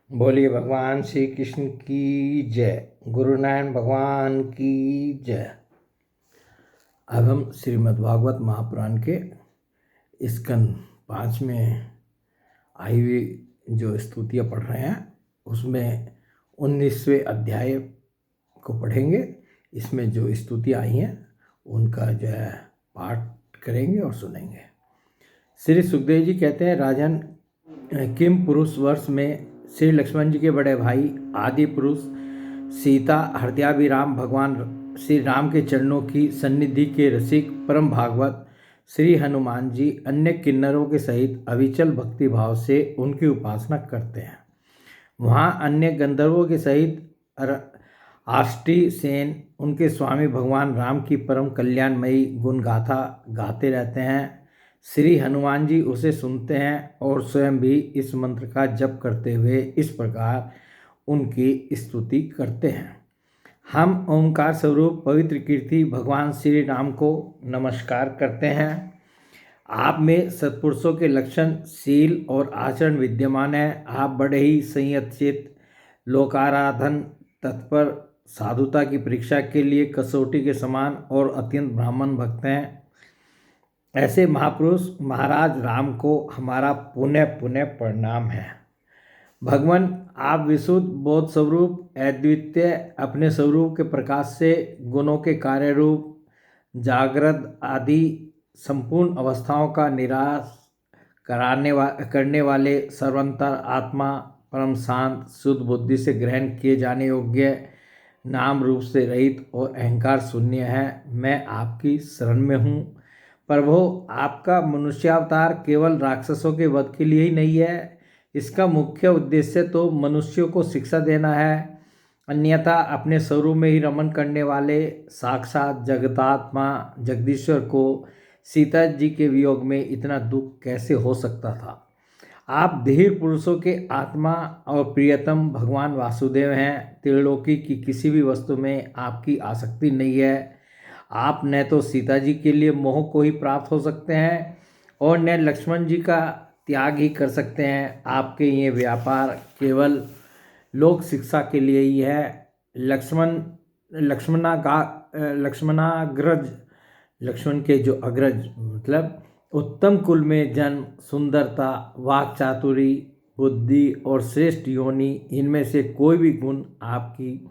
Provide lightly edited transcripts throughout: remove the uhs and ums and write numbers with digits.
बोलिए भगवान श्री कृष्ण की जय। गुरु नारायण भगवान की जय। अब हम श्रीमद् भागवत महापुराण के स्कंद 5 में आई हुई जो स्तुतियाँ पढ़ रहे हैं उसमें 19वें अध्याय को पढ़ेंगे। इसमें जो स्तुतियाँ आई हैं उनका जो है पाठ करेंगे और सुनेंगे। श्री सुखदेव जी कहते हैं, राजन, किम पुरुष वर्ष में श्री लक्ष्मण जी के बड़े भाई आदि पुरुष सीता हृदयाभिराम भगवान श्री राम के चरणों की सन्निधि के रसिक परम भागवत श्री हनुमान जी अन्य किन्नरों के सहित अविचल भक्ति भाव से उनकी उपासना करते हैं। वहाँ अन्य गंधर्वों के सहित आष्टी सेन उनके स्वामी भगवान राम की परम कल्याणमयी गुण गाथा गाते रहते हैं। श्री हनुमान जी उसे सुनते हैं और स्वयं भी इस मंत्र का जप करते हुए इस प्रकार उनकी स्तुति करते हैं। हम ओंकार स्वरूप पवित्र कीर्ति भगवान श्री राम को नमस्कार करते हैं। आप में सत्पुरुषों के लक्षण, शील और आचरण विद्यमान है। आप बड़े ही संयतचित, लोकाराधन तत्पर, साधुता की परीक्षा के लिए कसौटी के समान और अत्यंत ब्राह्मण भक्त हैं। ऐसे महापुरुष महाराज राम को हमारा पुनः पुनः प्रणाम है। भगवान, आप विशुद्ध बोध स्वरूप अद्वितीय अपने स्वरूप के प्रकाश से गुणों के कार्य रूप, जागृत आदि संपूर्ण अवस्थाओं का निराश करने वाले सर्वंतर आत्मा, परम शांत शुद्ध बुद्धि से ग्रहण किए जाने योग्य, नाम रूप से रहित और अहंकार शून्य है। मैं आपकी शरण में हूँ। प्रभु, आपका मनुष्यावतार केवल राक्षसों के वध के लिए ही नहीं है। इसका मुख्य उद्देश्य तो मनुष्यों को शिक्षा देना है। अन्यथा अपने स्वरूप में ही रमन करने वाले साक्षात जगतात्मा जगदीश्वर को सीता जी के वियोग में इतना दुख कैसे हो सकता था। आप धीर पुरुषों के आत्मा और प्रियतम भगवान वासुदेव हैं। त्रिलोकी की किसी भी वस्तु में आपकी आसक्ति नहीं है। आप न तो सीता जी के लिए मोह को ही प्राप्त हो सकते हैं और न लक्ष्मण जी का त्याग ही कर सकते हैं। आपके ये व्यापार केवल लोक शिक्षा के लिए ही है। लक्ष्मण के जो अग्रज मतलब उत्तम कुल में जन्म, सुंदरता, वाक चातुरी, बुद्धि और श्रेष्ठ योनि, इनमें से कोई भी गुण आपकी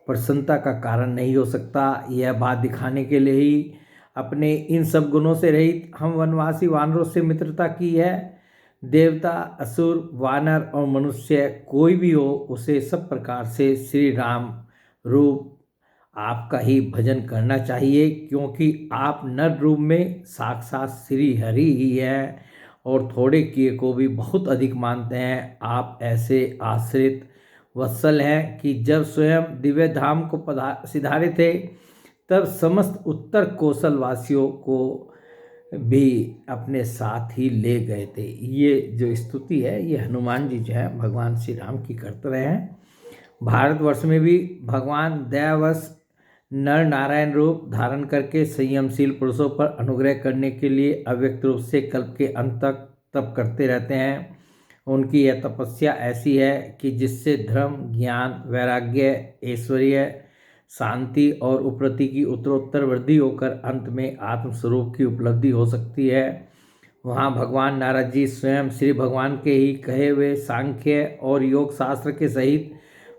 प्रसन्नता का कारण नहीं हो सकता। यह बात दिखाने के लिए ही अपने इन सब गुणों से रहित हम वनवासी वानरों से मित्रता की है। देवता, असुर, वानर और मनुष्य कोई भी हो, उसे सब प्रकार से श्री राम रूप आपका ही भजन करना चाहिए, क्योंकि आप नर रूप में साक्षात श्री हरि ही हैं और थोड़े किए को भी बहुत अधिक मानते हैं। आप ऐसे आश्रित वत्सल हैं कि जब स्वयं दिव्य धाम को सिधारे थे तब समस्त उत्तर कौशल वासियों को भी अपने साथ ही ले गए थे। ये जो स्तुति है ये हनुमान जी जो है भगवान श्री राम की करते रहे हैं। भारतवर्ष में भी भगवान दयावश नर नारायण रूप धारण करके संयमशील पुरुषों पर अनुग्रह करने के लिए अव्यक्त रूप से कल्प के अंत तक तप करते रहते हैं। उनकी यह तपस्या ऐसी है कि जिससे धर्म, ज्ञान, वैराग्य, ऐश्वर्य, शांति और उपरति की उत्तरोत्तर वृद्धि होकर अंत में आत्मस्वरूप की उपलब्धि हो सकती है। वहाँ भगवान नारद जी स्वयं श्री भगवान के ही कहे हुए सांख्य और योग शास्त्र के सहित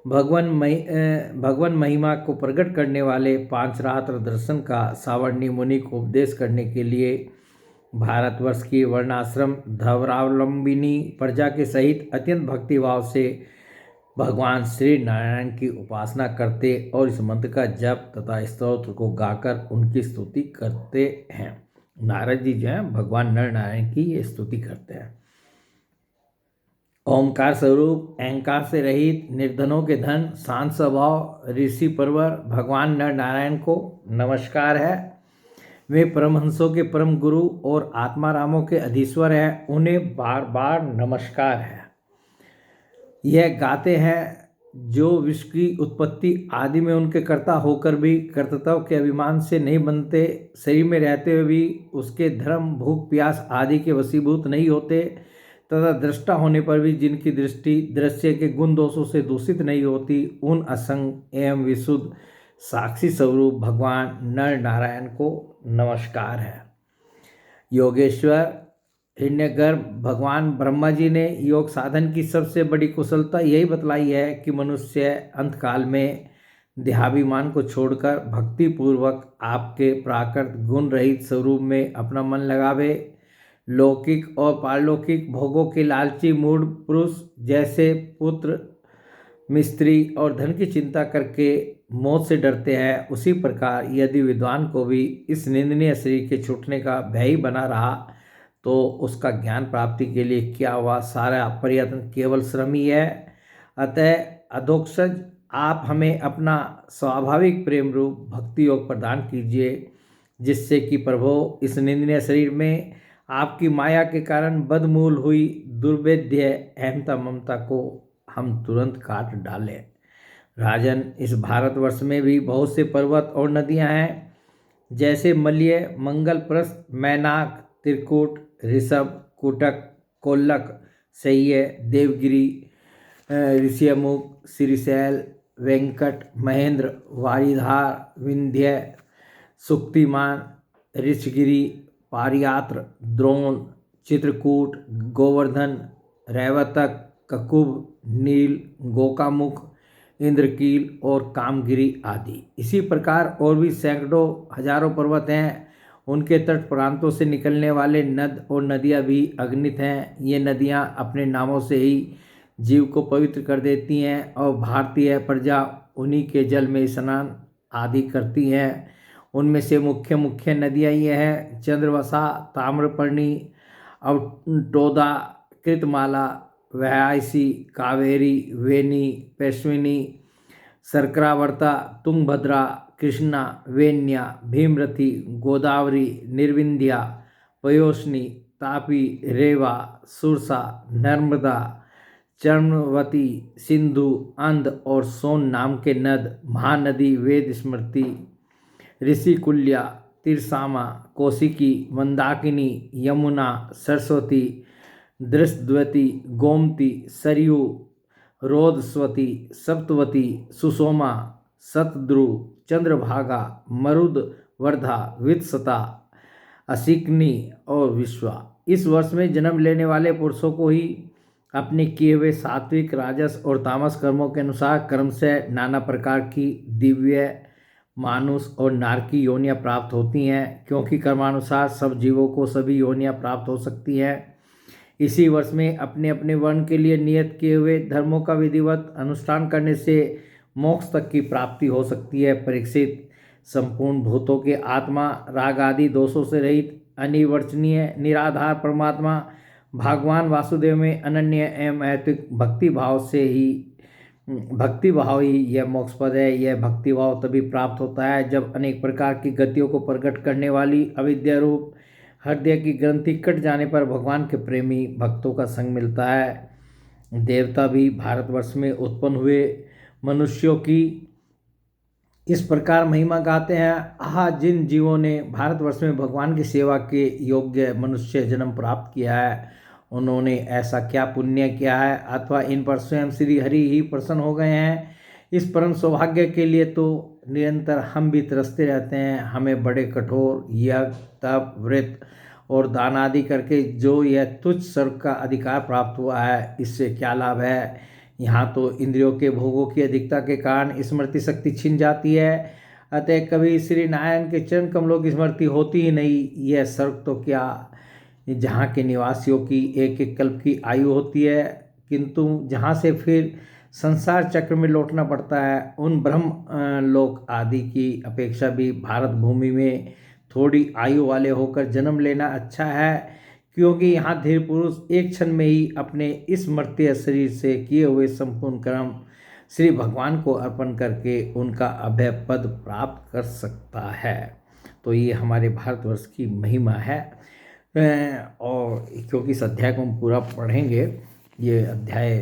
भगवान महिमा को प्रकट करने वाले पांचरात्र दर्शन का सावर्णी मुनि को उपदेश करने के लिए भारतवर्ष की वर्णाश्रम धर्मावलंबिनी प्रजा के सहित अत्यंत भक्तिभाव से भगवान श्री नारायण की उपासना करते और इस मंत्र का जप तथा स्तोत्र को गाकर उनकी स्तुति करते हैं। नारद जी जो हैं भगवान नर नारायण की ये स्तुति करते हैं। ओंकार स्वरूप, अहंकार से रहित, निर्धनों के धन, शांत स्वभाव, ऋषि परवर भगवान नर नारायण को नमस्कार है। वे परमहंसों के परम गुरु और आत्मारामों के अधीश्वर हैं। उन्हें बार बार नमस्कार है। यह गाते हैं जो विश्व की उत्पत्ति आदि में उनके कर्ता होकर भी कर्तृत्व के अभिमान से नहीं बनते, शरीर में रहते हुए भी उसके धर्म, भूख, प्यास आदि के वशीभूत नहीं होते, तथा दृष्टा होने पर भी जिनकी दृष्टि दृश्य के गुण दोषों से दूषित नहीं होती, उन असंग एवं विशुद्ध साक्षी स्वरूप भगवान नर नारायण को नमस्कार है। योगेश्वर हिरण्यगर्भ भगवान ब्रह्मा जी ने योग साधन की सबसे बड़ी कुशलता यही बतलाई है कि मनुष्य अंतकाल में देहाभिमान को छोड़कर भक्ति पूर्वक आपके प्राकृत गुण रहित स्वरूप में अपना मन लगावे। लौकिक और पारलौकिक भोगों के लालची मूढ़ पुरुष जैसे पुत्र, मिस्त्री और धन की चिंता करके मौत से डरते हैं, उसी प्रकार यदि विद्वान को भी इस निंदनीय शरीर के छूटने का भय ही बना रहा तो उसका ज्ञान प्राप्ति के लिए क्या हुआ सारा प्रयत्न केवल श्रम ही है। अतः अधोक्षज आप हमें अपना स्वाभाविक प्रेम रूप भक्ति योग प्रदान कीजिए, जिससे कि प्रभु इस निंदनीय शरीर में आपकी माया के कारण बदमूल हुई दुर्भेद्य अहमता ममता को हम तुरंत काट डालें। राजन, इस भारतवर्ष में भी बहुत से पर्वत और नदियां हैं, जैसे मलय, मंगलप्रस्थ, मैनाक, त्रिकूट, ऋषभ, कुटक, कोल्लक, सह्य, देवगिरी, ऋषियमुख, श्रीशैल, वेंकट, महेंद्र, वारीधार, विंध्य, सुक्तिमान, ऋषगिरी, पारियात्र, द्रोण, चित्रकूट, गोवर्धन, रैवतक, ककुभ, नील, गोकामुख, इंद्रकील और कामगिरी आदि। इसी प्रकार और भी सैकड़ों हजारों पर्वत हैं। उनके तट प्रांतों से निकलने वाले नद और नदियाँ भी अगणित हैं। ये नदियाँ अपने नामों से ही जीव को पवित्र कर देती हैं और भारतीय प्रजा उन्हीं के जल में स्नान आदि करती हैं। उनमें से मुख्य मुख्य नदियाँ ये हैं: चंद्रवसा, ताम्रपर्णी, अवटोदा, कृतमाला, व्यासी, कावेरी, वेनी, पैश्विनी, सरक्रावर्ता, तुंगभद्रा, कृष्णा, वेन्या, भीमरथी, गोदावरी, निर्विंध्या, पयोष्णी, तापी, रेवा, सुरसा, नर्मदा, चर्मवती, सिंधु, अंध और सोन नाम के नद, महानदी, वेद स्मृति, ऋषिकुल्या, तिरसामा, कौशिकी, मंदाकिनी, यमुना, सरस्वती, दृष्टद्वती, गोमती, सरयू, रोदस्वती, सप्तवती, सुषोमा, सतद्रु, चंद्रभागा, मरुद, वर्धा, वित्सता, असिकनी और विश्वा। इस वर्ष में जन्म लेने वाले पुरुषों को ही अपने किए हुए सात्विक, राजस और तामस कर्मों के अनुसार क्रमशः नाना प्रकार की दिव्य, मानुष और नारकी योनियाँ प्राप्त होती हैं, क्योंकि कर्मानुसार सब जीवों को सभी योनियाँ प्राप्त हो सकती हैं। इसी वर्ष में अपने अपने वर्ण के लिए नियत किए हुए धर्मों का विधिवत अनुष्ठान करने से मोक्ष तक की प्राप्ति हो सकती है। परीक्षित, संपूर्ण भूतों के आत्मा, राग आदि दोषों से रहित, अनिर्वचनीय, निराधार परमात्मा भगवान वासुदेव में अनन्य एवं अहैतुक भक्ति भाव ही यह मोक्षपद है। यह भक्ति भाव तभी प्राप्त होता है जब अनेक प्रकार की गतियों को प्रकट करने वाली अविद्या रूप हृदय की ग्रंथि कट जाने पर भगवान के प्रेमी भक्तों का संग मिलता है। देवता भी भारतवर्ष में उत्पन्न हुए मनुष्यों की इस प्रकार महिमा गाते हैं: आहा, जिन जीवों ने भारतवर्ष में भगवान की सेवा के योग्य मनुष्य जन्म प्राप्त किया है, उन्होंने ऐसा क्या पुण्य किया है अथवा इन पर स्वयं श्री हरि ही प्रसन्न हो गए हैं। इस परम सौभाग्य के लिए तो निरंतर हम भी तरसते रहते हैं। हमें बड़े कठोर यज्ञ, तप, व्रत और दान आदि करके जो यह तुच्छ स्वर्ग का अधिकार प्राप्त हुआ है, इससे क्या लाभ है। यहाँ तो इंद्रियों के भोगों की अधिकता के कारण स्मृति शक्ति छिन जाती है। अतः कभी श्री नारायण के चरण कमलों की स्मृति होती ही नहीं। यह स्वर्ग तो क्या, जहाँ के निवासियों की एक एक कल्प की आयु होती है, किंतु जहाँ से फिर संसार चक्र में लौटना पड़ता है। उन ब्रह्म लोक आदि की अपेक्षा भी भारत भूमि में थोड़ी आयु वाले होकर जन्म लेना अच्छा है, क्योंकि यहाँ धीर पुरुष एक क्षण में ही अपने इस मर्त्य शरीर से किए हुए संपूर्ण कर्म श्री भगवान को अर्पण करके उनका अभय पद प्राप्त कर सकता है। तो ये हमारे भारतवर्ष की महिमा है। और क्योंकि इस अध्याय को हम पूरा पढ़ेंगे, ये अध्याय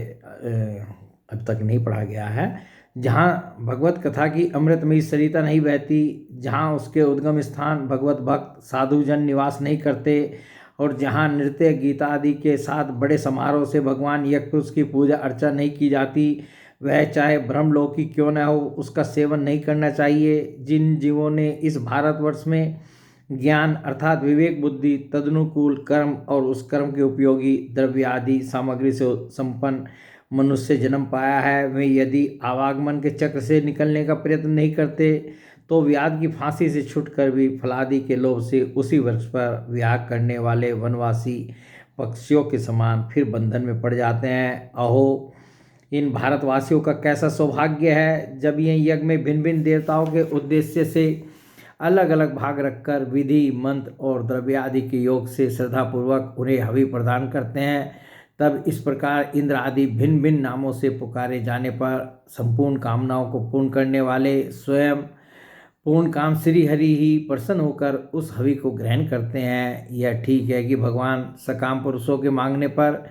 अब तक नहीं पढ़ा गया है। जहाँ भगवत कथा की अमृतमयी सरिता नहीं बहती, जहाँ उसके उद्गम स्थान भगवत भक्त साधुजन निवास नहीं करते और जहाँ नृत्य गीता आदि के साथ बड़े समारोह से भगवान यज्ञ की पूजा अर्चना नहीं की जाती, वह चाहे ब्रह्मलोक की क्यों न हो, उसका सेवन नहीं करना चाहिए। जिन जीवों ने इस भारतवर्ष में ज्ञान अर्थात विवेक बुद्धि तदनुकूल कर्म और उस कर्म के उपयोगी द्रव्य आदि सामग्री से संपन्न मनुष्य जन्म पाया है, वे यदि आवागमन के चक्र से निकलने का प्रयत्न नहीं करते तो व्याध की फांसी से छूटकर भी फलादि के लोभ से उसी वृक्ष पर विहार करने वाले वनवासी पक्षियों के समान फिर बंधन में पड़ जाते हैं। अहो, इन भारतवासियों का कैसा सौभाग्य है, जब ये यज्ञ में भिन्न भिन्न देवताओं के उद्देश्य से अलग अलग भाग रखकर विधि मंत्र और द्रव्य आदि के योग से श्रद्धापूर्वक उन्हें हवि प्रदान करते हैं। तब इस प्रकार इंद्र आदि भिन्न भिन्न नामों से पुकारे जाने पर संपूर्ण कामनाओं को पूर्ण करने वाले स्वयं पूर्ण काम श्री हरि ही प्रसन्न होकर उस हवि को ग्रहण करते हैं। यह ठीक है कि भगवान सकाम पुरुषों के मांगने पर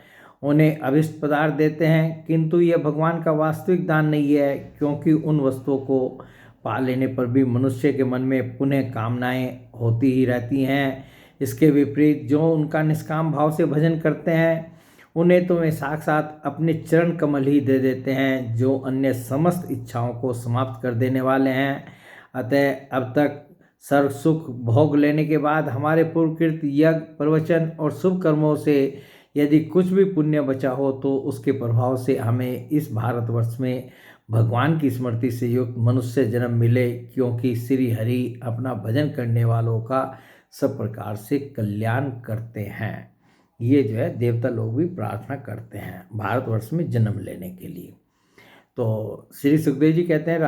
उन्हें अभिष्ट पदार्थ देते हैं, किंतु यह भगवान का वास्तविक दान नहीं है, क्योंकि उन वस्तुओं को पा लेने पर भी मनुष्य के मन में पुनः कामनाएं होती ही रहती हैं। इसके विपरीत जो उनका निष्काम भाव से भजन करते हैं उन्हें तो वे साक्षात अपने चरण कमल ही दे देते हैं, जो अन्य समस्त इच्छाओं को समाप्त कर देने वाले हैं। अतः अब तक सर्व सुख भोग लेने के बाद हमारे पूर्वकृत यज्ञ प्रवचन और शुभ कर्मों से यदि कुछ भी पुण्य बचा हो तो उसके प्रभाव से हमें इस भारतवर्ष में भगवान की स्मृति से युक्त मनुष्य जन्म मिले, क्योंकि श्री हरि अपना भजन करने वालों का सब प्रकार से कल्याण करते हैं। ये जो है देवता लोग भी प्रार्थना करते हैं भारतवर्ष में जन्म लेने के लिए। तो श्री सुखदेव जी कहते हैं,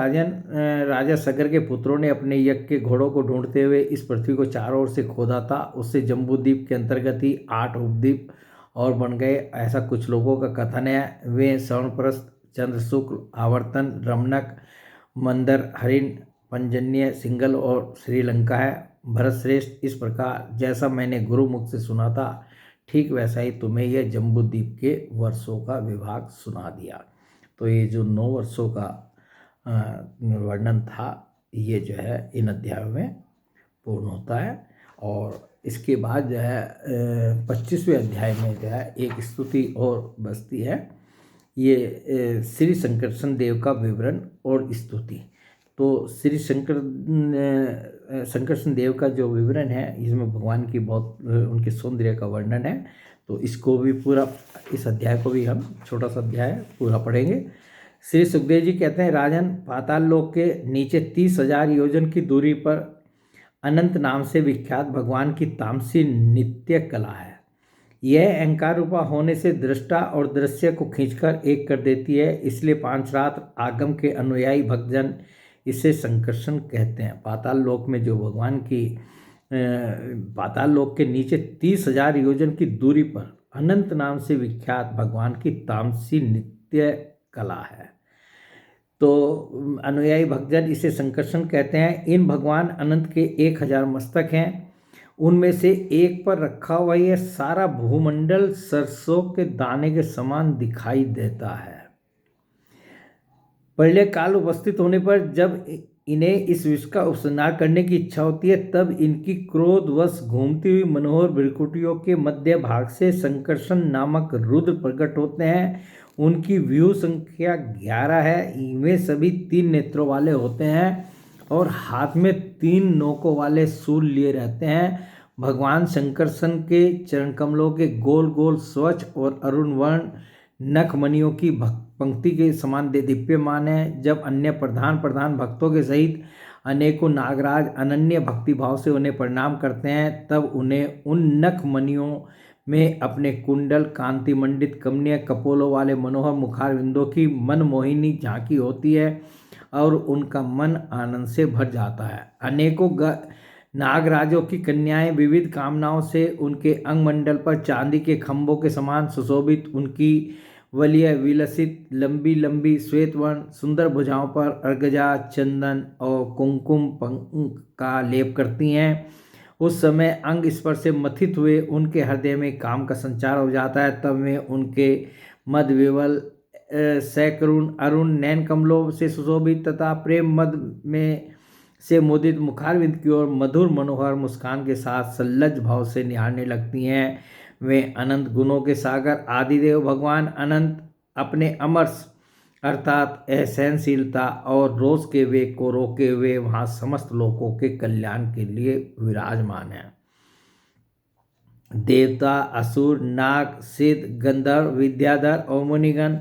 राजा सगर के पुत्रों ने अपने यज्ञ के घोड़ों को ढूंढते हुए इस पृथ्वी को चारों ओर से खोदा था। उससे जम्बूद्वीप के अंतर्गत ही 8 उपद्वीप और बन गए, ऐसा कुछ लोगों का कथन है। वे स्वर्णप्रस्थ, चंद्रशुक्ल, आवर्तन, रमणक, मंदर, हरिण, पंजन्य, सिंगल और श्रीलंका है। भरतश्रेष्ठ, इस प्रकार जैसा मैंने गुरु मुख से सुना था ठीक वैसा ही तुम्हें यह जम्बूद्वीप के वर्षों का विभाग सुना दिया। तो ये जो 9 वर्षों का वर्णन था ये जो है इन अध्यायों में पूर्ण होता है। और इसके बाद जो है 25वें अध्याय में जो है एक स्तुति और बसती है। ये श्री संकर्षण देव का विवरण और स्तुति। तो श्री संकर्षण देव का जो विवरण है इसमें भगवान की बहुत उनके सौंदर्य का वर्णन है। तो इसको भी पूरा, इस अध्याय को भी हम छोटा सा अध्याय पूरा पढ़ेंगे। श्री सुखदेव जी कहते हैं, राजन, पाताल लोक के नीचे 30,000 योजन की दूरी पर अनंत नाम से विख्यात भगवान की तामसी नित्य कला है। यह अहंकार रूपा होने से दृष्टा और दृश्य को खींचकर एक कर देती है, इसलिए 5 रात्र आगम के अनुयायी भक्तजन इसे संकर्षण कहते हैं। पाताल लोक में जो भगवान की पाताल लोक के नीचे 30,000 योजन की दूरी पर अनंत नाम से विख्यात भगवान की तामसी नित्य कला है। तो अनुयायी भक्तजन इसे संकर्षण कहते हैं। इन भगवान अनंत के 1000 मस्तक हैं, उनमें से एक पर रखा हुआ यह सारा भूमंडल सरसों के दाने के समान दिखाई देता है। प्रलय काल उपस्थित होने पर जब इन्हें इस विश्व का उपसंहार करने की इच्छा होती है तब इनकी क्रोधवश घूमती हुई मनोहर भ्रिकुटियों के मध्य भाग से संकर्षण नामक रुद्र प्रकट होते हैं। उनकी व्यूह संख्या 11 है। वे सभी 3 नेत्रों वाले होते हैं और हाथ में 3 नोकों वाले शूल लिए रहते हैं। भगवान संकर्षण के चरण कमलों के गोल गोल स्वच्छ और अरुण वर्ण नख मणियों की पंक्ति के समान दीप्यमान है। जब अन्य प्रधान भक्तों के सहित अनेकों नागराज अनन्य भक्ति भाव से उन्हें प्रणाम करते हैं, तब उन्हें उन नख मणियों में अपने कुंडल कांति मंडित कमनीय कपोलों वाले मनोहर मुखारविंदों की मनमोहिनी झांकी होती है और उनका मन आनंद से भर जाता है। अनेकों नागराजों की कन्याएं विविध कामनाओं से उनके अंगमंडल पर चांदी के खंभों के समान सुशोभित, उनकी वलीय विलसित लंबी लंबी श्वेत वर्ण सुंदर भुजाओं पर अर्गजा, चंदन और कुंकुम का लेप करती हैं। उस समय अंग स्पर्श से मथित हुए उनके हृदय में काम का संचार हो जाता है। तब वे उनके मद विवल सैकरुण अरुण नैन कमलों से सुशोभित तथा प्रेम मद में से मुदित मुखारविंद की ओर मधुर मनोहर मुस्कान के साथ सल्लज भाव से निहारने लगती हैं। वे अनंत गुणों के सागर आदिदेव भगवान अनंत अपने अमरस अर्थात असहनशीलता और रोष के वेग को रोके हुए वहाँ समस्त लोगों के कल्याण के लिए विराजमान हैं। देवता, असुर, नाग, सिद्ध, गंधर्व, विद्याधर और मुनिगण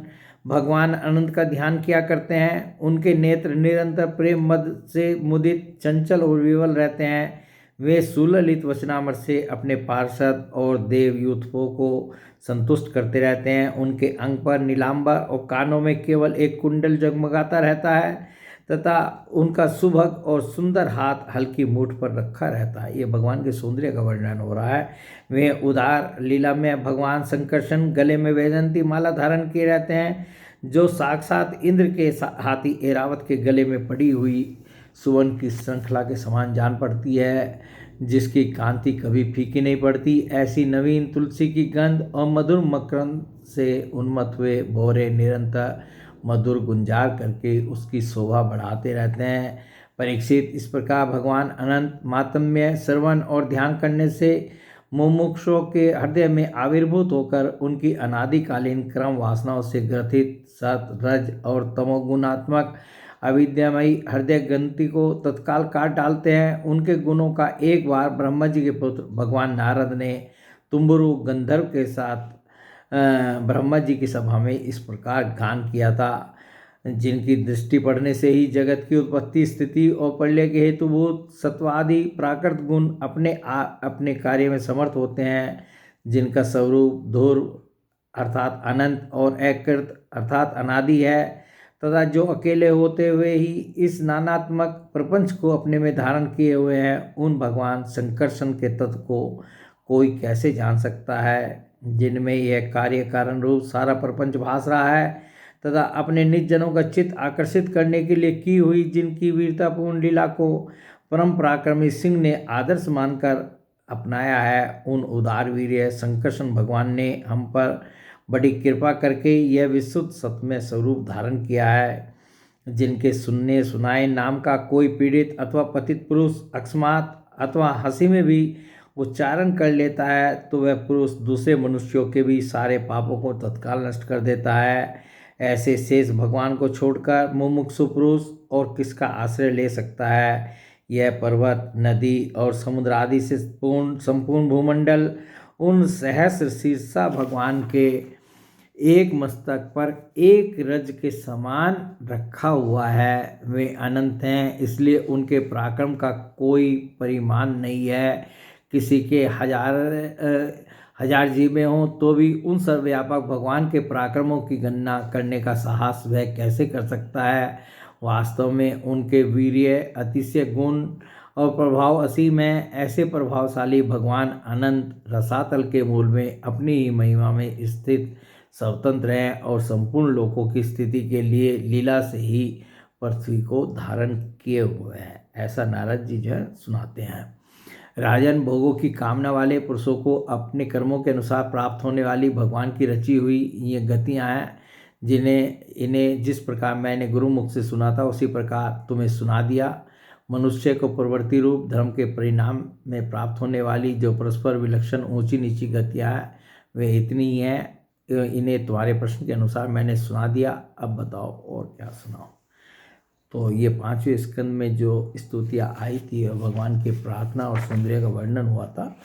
भगवान अनंत का ध्यान किया करते हैं। उनके नेत्र निरंतर प्रेम मद से मुदित, चंचल और विवल रहते हैं। वे सुललित वचनामृत से अपने पार्षद और देवयूथों को संतुष्ट करते रहते हैं। उनके अंग पर नीलांबर और कानों में केवल एक कुंडल जगमगाता रहता है तथा उनका सुभग और सुंदर हाथ हल्की मूठ पर रखा रहता है। ये भगवान के सौंदर्य का वर्णन हो रहा है। वे उदार लीला में भगवान संकर्षण गले में वैजयंती माला धारण किए रहते हैं, जो साक्षात इंद्र के हाथी ऐरावत के गले में पड़ी हुई सुवर्ण की श्रृंखला के समान जान पड़ती है, जिसकी कांति कभी फीकी नहीं पड़ती। ऐसी नवीन तुलसी की गंध और मधुर मकरंद से उन्मत्त हुए भौरे निरंतर मधुर गुंजार करके उसकी शोभा बढ़ाते रहते हैं। परीक्षित, इस प्रकार भगवान अनंत मातम्य श्रवण और ध्यान करने से मुमुक्षुओं के हृदय में आविर्भूत होकर उनकी अनादिकालीन क्रम वासनाओं से ग्रथित सत, रज और तमोगुणात्मक अविद्यामयी हृदय ग्रंथि को तत्काल काट डालते हैं। उनके गुणों का एक बार ब्रह्मा जी के पुत्र भगवान नारद ने तुम्बुरु गंधर्व के साथ ब्रह्मा जी की सभा में इस प्रकार गान किया था, जिनकी दृष्टि पड़ने से ही जगत की उत्पत्ति, स्थिति और प्रलय के हेतुभूत सत्वादि प्राकृत गुण अपने कार्य में समर्थ होते हैं, जिनका स्वरूप ध्रुव अर्थात अनंत और एकृत अर्थात अनादि है, तथा जो अकेले होते हुए ही इस नानात्मक प्रपंच को अपने में धारण किए हुए हैं। उन भगवान संकर्षण के तत्व को कोई कैसे जान सकता है, जिनमें यह कार्य कारण रूप सारा प्रपंच भास रहा है, तथा अपने निज जनों का चित्त आकर्षित करने के लिए की हुई जिनकी वीरतापूर्ण लीला को परम पराक्रमी सिंह ने आदर्श मानकर अपनाया है। उन उदार वीर्य संकर्षण भगवान ने हम पर बड़ी कृपा करके यह विशुद्ध सत्य स्वरूप धारण किया है, जिनके सुनने सुनाए नाम का कोई पीड़ित अथवा पतित पुरुष अकस्मात अथवा हंसी में भी उच्चारण कर लेता है तो वह पुरुष दूसरे मनुष्यों के भी सारे पापों को तत्काल नष्ट कर देता है। ऐसे शेष भगवान को छोड़कर मुमुक्षु पुरुष और किसका आश्रय ले सकता है। यह पर्वत, नदी और समुद्र आदि से संपूर्ण भूमंडल उन सहस्र शीर्षा भगवान के एक मस्तक पर एक रज के समान रखा हुआ है। वे अनंत हैं, इसलिए उनके पराक्रम का कोई परिमाण नहीं है। किसी के हजार जीवें हों तो भी उन सर्वव्यापक भगवान के पराक्रमों की गणना करने का साहस वह कैसे कर सकता है। वास्तव में उनके वीर्य, अतिशय गुण और प्रभाव असीम है। ऐसे प्रभावशाली भगवान अनंत रसातल के मूल में अपनी ही महिमा में स्थित स्वतंत्र हैं और संपूर्ण लोकों की स्थिति के लिए लीला से ही पृथ्वी को धारण किए हुए हैं। ऐसा नारद जी जो है सुनाते हैं। राजन, भोगों की कामना वाले पुरुषों को अपने कर्मों के अनुसार प्राप्त होने वाली भगवान की रची हुई ये गतियाँ हैं, इन्हें जिस प्रकार मैंने गुरुमुख से सुना था उसी प्रकार तुम्हें सुना दिया। मनुष्य को प्रवृत्ति रूप धर्म के परिणाम में प्राप्त होने वाली जो परस्पर विलक्षण ऊंची नीची गतियाँ हैं वे इतनी ही हैं। इन्हें तुम्हारे प्रश्न के अनुसार मैंने सुना दिया। अब बताओ और क्या सुनाओ। तो ये 5वें स्कंद में जो स्तुतियाँ आई थी भगवान की प्रार्थना और सौंदर्य का वर्णन हुआ था,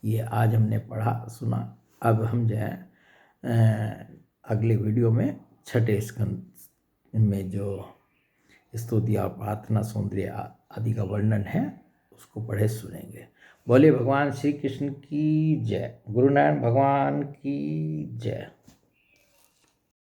ये आज हमने पढ़ा सुना। अब हम जो है अगले वीडियो में 6ठे स्कंद में जो स्तुतियाँ प्रार्थना सौंदर्य आदि का वर्णन है उसको पढ़े सुनेंगे। बोले भगवान श्री कृष्ण की जय। गुरु नारायण भगवान की जय।